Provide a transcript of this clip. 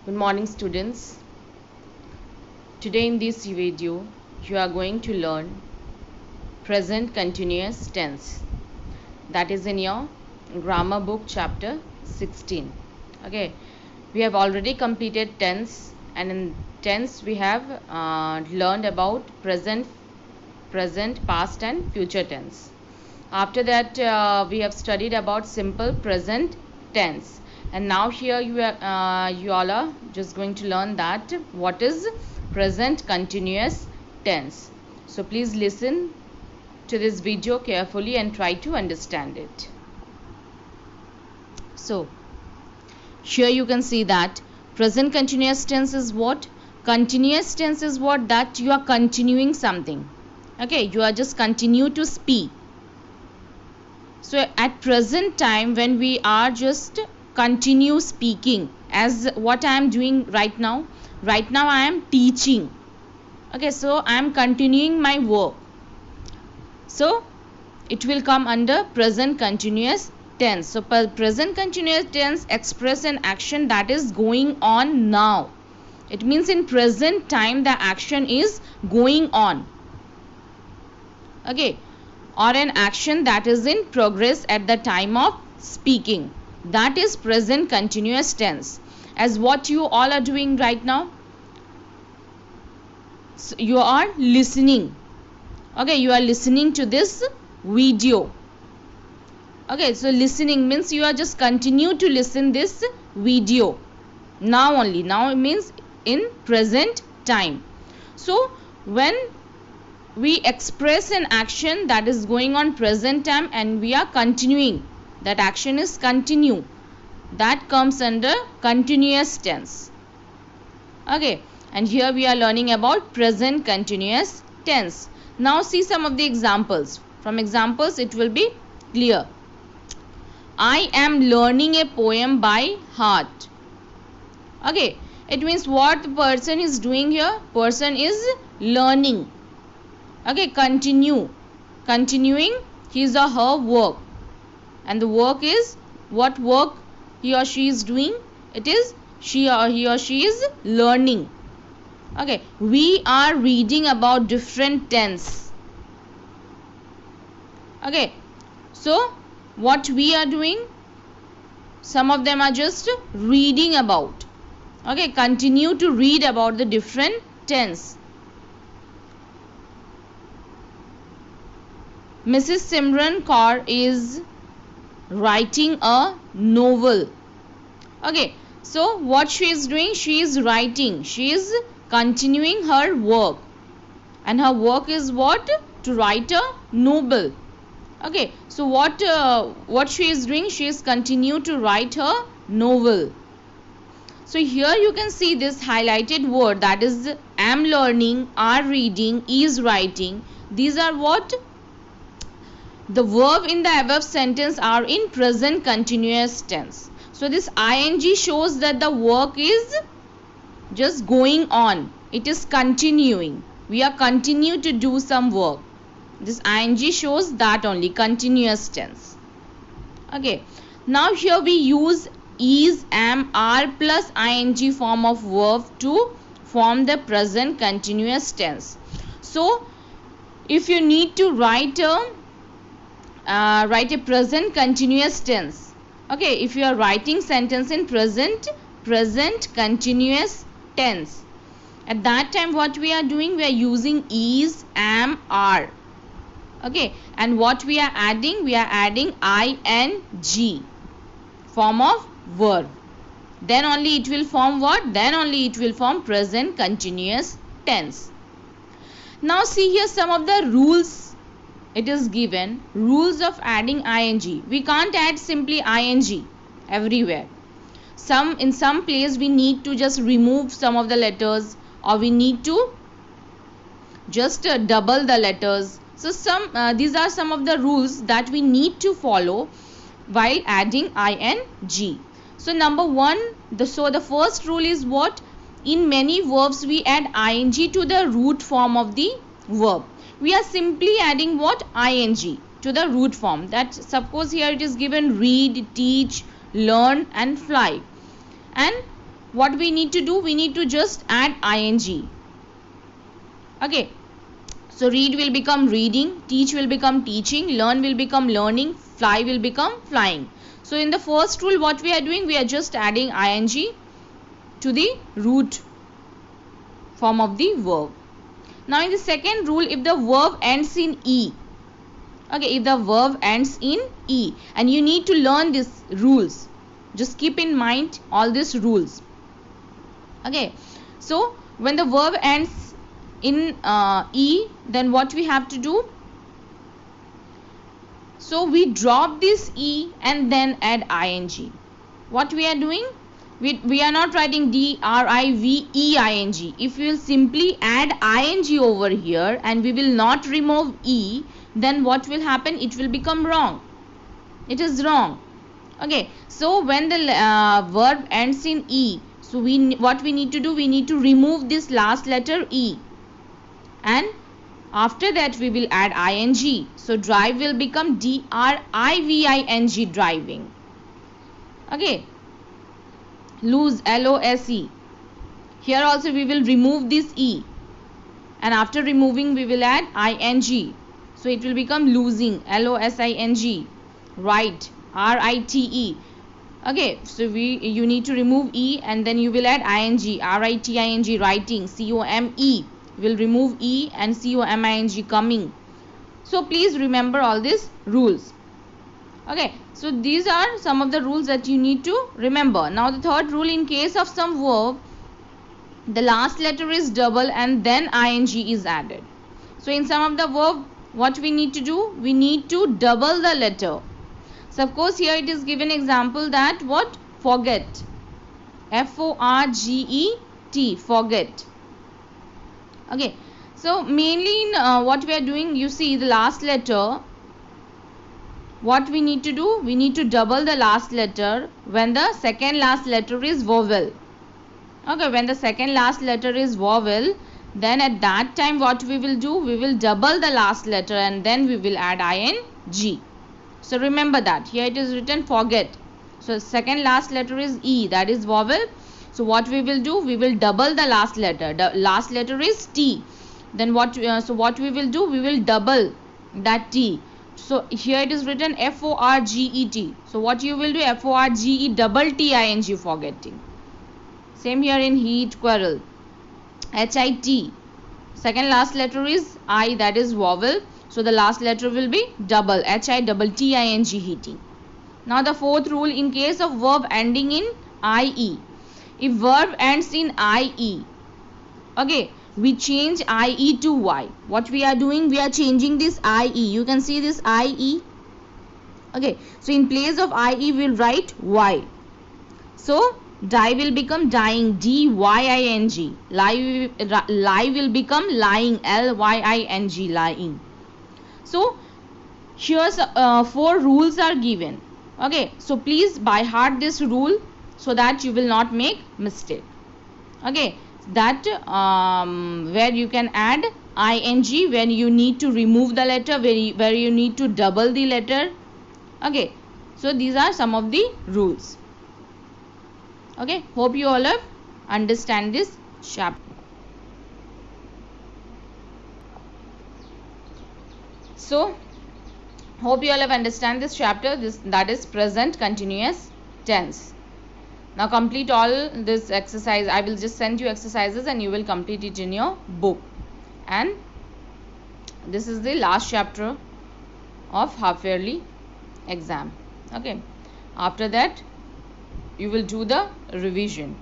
Good morning, students. Today in this video you are going to learn present continuous tense, that is in your grammar book chapter 16. Okay, we have already completed tense, and in tense we have learned about present, past and future tense. After that we have studied about simple present tense, and now here you all are just going to learn that what is present continuous tense. So please listen to this video carefully and try to understand it. So here you can see that present continuous tense is what? Continuous tense is what? That you are continuing something. Okay, you are just continue to speak. So at present time, when we are just continue speaking, as what I am doing right now I am teaching. Okay, so I am continuing my work, so it will come under present continuous tense. So present continuous tense express an action that is going on now. It means in present time the action is going on. Okay, or an action that is in progress at the time of speaking. That is present continuous tense. As what you all are doing right now, so you are listening. Okay, you are listening to this video. Okay, so listening means you are just continue to listen this video now only. Now it means in present time. So when we express an action that is going on present time and we are continuing, that action is continue, that comes under continuous tense. Okay, and here we are learning about present continuous tense. Now see some of the examples. From examples it will be clear. I am learning a poem by heart. Okay, it means what the person is doing here? Person is learning. Okay, continuing his or her work, and the work is what work he or she is doing? It is he or she is learning. Okay, we are reading about different tense. Okay, so what we are doing, some of them are just reading about. Okay, continue to read about the different tense. Mrs. Simran Kaur is writing a novel. Okay, so what she is doing? She is writing. She is continuing her work, and her work is what? To write a novel. Okay, so what she is doing? She is continue to write her novel. So here you can see this highlighted word, that is am learning, are reading, is writing. These are what? The verb in the above sentence are in present continuous tense. So this ing shows that the work is just going on. It is continuing. We are continue to do some work. This ing shows that only, continuous tense. Okay. Now here we use is, am, are plus ing form of verb to form the present continuous tense. So if you need to write a present continuous tense. Okay, if you are writing sentence in present continuous tense, at that time what we are doing? We are using is, am, are. Okay, and what we are adding? We are adding ing form of verb. Then only it will form what? Then only it will form present continuous tense. Now see here some of the rules. It is given rules of adding ing. We can't add simply ing everywhere. In some place we need to just remove some of the letters, or we need to just double the letters. So these are some of the rules that we need to follow while adding ing. So number one, the first rule is what? In many verbs we add ing to the root form of the verb. We are simply adding what? ing to the root form. That suppose here it is given read, teach, learn and fly, and what we need to do, we need to just add ing. Okay, so read will become reading, teach will become teaching, learn will become learning, fly will become flying. So in the first rule, what we are doing, we are just adding ing to the root form of the verb. Now in the second rule, if the verb ends in e, okay, if the verb ends in e, and you need to learn these rules, just keep in mind all these rules. Okay, so when the verb ends in e, then what we have to do, so we drop this e and then add ing. What we are doing, we are not writing driveing. If we will simply add ing over here and we will not remove e, then what will happen, it will become wrong. It is wrong. Okay, so when the verb ends in e, so what we need to do, we need to remove this last letter e, and after that we will add ing. So drive will become driving, driving. Okay, lose, lose. Here also we will remove this e, and after removing we will add ing. So it will become losing, losing. Write, rite. Okay, so you need to remove e and then you will add ing, riting, writing, come. Will remove e and coming, coming. So please remember all these rules. Okay, so these are some of the rules that you need to remember. Now the third rule, in case of some verb, the last letter is double and then ing is added. So in some of the verb, what we need to do, we need to double the letter. So of course here it is given example that what, forget, forget, forget. Okay, so mainly in what we are doing, you see the last letter, what we need to do, we need to double the last letter when the second last letter is vowel. Okay, when the second last letter is vowel, then at that time what we will do, we will double the last letter and then we will add ing. So remember that here it is written forget. So second last letter is e, that is vowel. So what we will do, we will double the last letter. The last letter is t. Then what we will do, we will double that t. So here it is written forget. So what you will do, forget double ting, forgetting. Same here in heat, quarrel, hit. Second last letter is I, that is vowel. So the last letter will be double, double ting, heating. Now the fourth rule, in case of verb ending in ie. If verb ends in ie, okay, we change ie to y. What we are doing, we are changing this ie. You can see this ie. Okay, so in place of ie, we will write y. So die will become dying, dying. Lie will become lying, lying, lying. So here's 4 rules are given. Okay, so please by heart this rule so that you will not make mistake. Okay, that where you can add ing, when you need to remove the letter, where you need to double the letter. Okay, so these are some of the rules. Okay, hope you all have understand this chapter. So hope you all have understand this chapter, that is present continuous tense. Now complete all this exercise. I will just send you exercises and you will complete it in your book. And this is the last chapter of half yearly exam. Okay, after that you will do the revision.